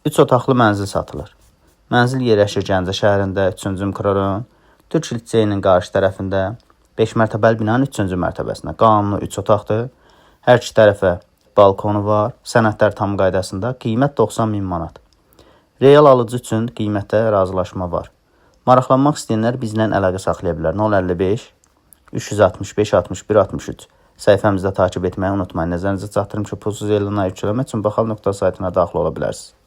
3 otaqlı mənzil satılır. Mənzil yerləşir Gəncə şəhərində, 3-cü mikrorayon, Türk liseyinin qarşı tərəfində, 5 mərtəbəli binanın 3-cü mərtəbəsində. Qanunu 3 otaqdır. Hər iki tərəfə balkonu var. Sənədlər tam qaydasında. Qiymət 90.000 manat. Real alıcı üçün qiymətdə razılaşma var. Maraqlanmaq istəyənlər bizlə əlaqə saxlaya bilər. 055 365 61 63 səhifəmizdə takib etməyi unutmayın. Nəzərinizə çatdırım ki, pulsuz elanlar yükləmək üçün baxal.saytına daxil ola bilərsiniz.